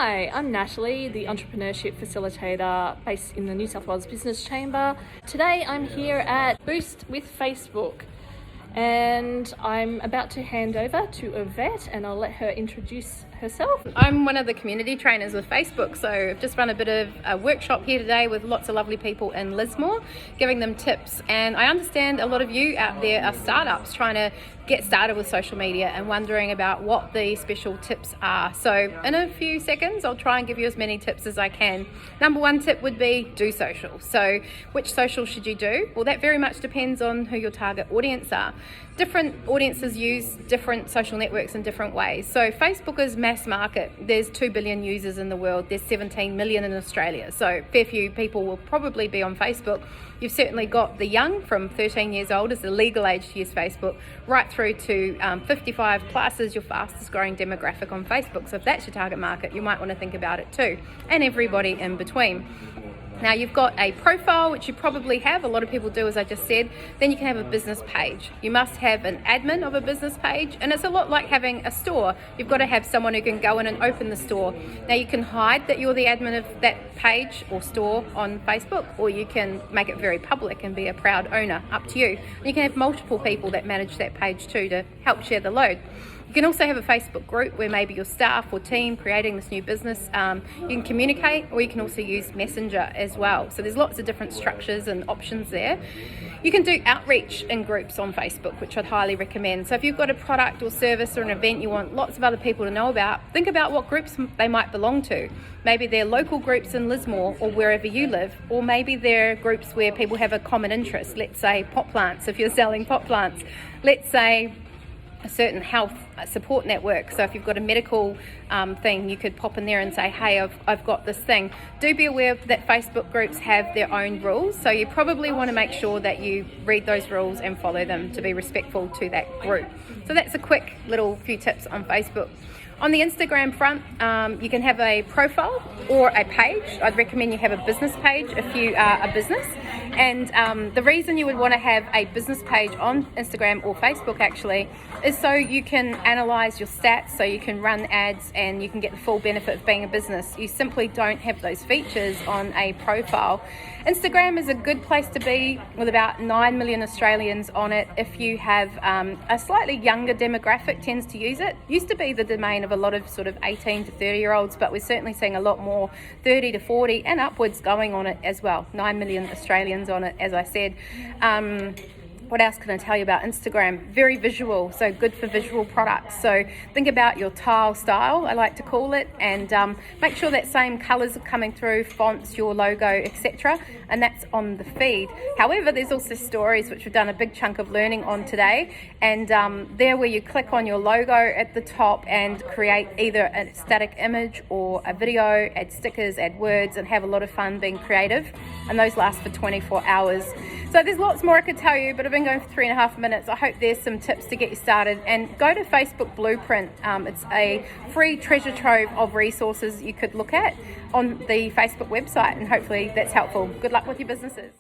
Hi, I'm Natalie, the Entrepreneurship Facilitator based in the New South Wales Business Chamber. Today I'm here at Boost with Facebook and I'm about to hand over to Yvette and I'll let her introduce herself. I'm one of the community trainers with Facebook, so I've just run a bit of a workshop here today with lots of lovely people in Lismore, giving them tips. And I understand a lot of you out there are startups trying to get started with social media and wondering about what the special tips are. So in a few seconds, I'll try and give you as many tips as I can. Number one tip would be do social. So which social should you do? Well, that very much depends on who your target audience are. Different audiences use different social networks in different ways. So Facebook is mass market. There's 2 billion users in the world. There's 17 million in Australia. So fair few people will probably be on Facebook. You've certainly got the young from 13 years old is the legal age to use Facebook, right through to 55 plus is your fastest growing demographic on Facebook. So if that's your target market, you might want to think about it too, and everybody in between. Now you've got a profile, which you probably have, a lot of people do as I just said. Then you can have a business page. You must have an admin of a business page, and it's a lot like having a store. You've got to have someone who can go in and open the store. Now you can hide that you're the admin of that page or store on Facebook, or you can make it very public and be a proud owner, up to you. And you can have multiple people that manage that page too to help share the load. You can also have a Facebook group where maybe your staff or team creating this new business, you can communicate, or you can also use Messenger as well. So there's lots of different structures and options there. You can do outreach in groups on Facebook, which I'd highly recommend. So if you've got a product or service or an event you want lots of other people to know about, think about what groups they might belong to. Maybe they're local groups in Lismore or wherever you live, or maybe they're groups where people have a common interest. Let's say pot plants, if you're selling pot plants. Let's say a certain health support network. So if you've got a medical thing, you could pop in there and say, hey, I've got this thing. Do be aware that Facebook groups have their own rules, so you probably want to make sure that you read those rules and follow them to be respectful to that group. So that's a quick little few tips on Facebook. On the Instagram front, you can have a profile or a page. I'd recommend you have a business page if you are a business. And the reason you would want to have a business page on Instagram or Facebook actually is so you can analyze your stats, so you can run ads and you can get the full benefit of being a business. You simply don't have those features on a profile. Instagram is a good place to be with about 9 million Australians on it. If you have a slightly younger demographic tends to use it. Used to be the domain of a lot of sort of 18 to 30 year olds, but we're certainly seeing a lot more 30 to 40 and upwards going on it as well. 9 million Australians on it, as I said. What else can I tell you about Instagram? Very visual, so good for visual products. So think about your tile style, I like to call it, and make sure that same colours are coming through, fonts, your logo, etc. And that's on the feed. However, there's also stories, which we've done a big chunk of learning on today. And there where you click on your logo at the top and create either a static image or a video, add stickers, add words, and have a lot of fun being creative. And those last for 24 hours. So there's lots more I could tell you, but I've been going for 3.5 minutes. I hope there's some tips to get you started. And go to Facebook Blueprint. It's a free treasure trove of resources you could look at on the Facebook website, and hopefully that's helpful. Good luck with your businesses.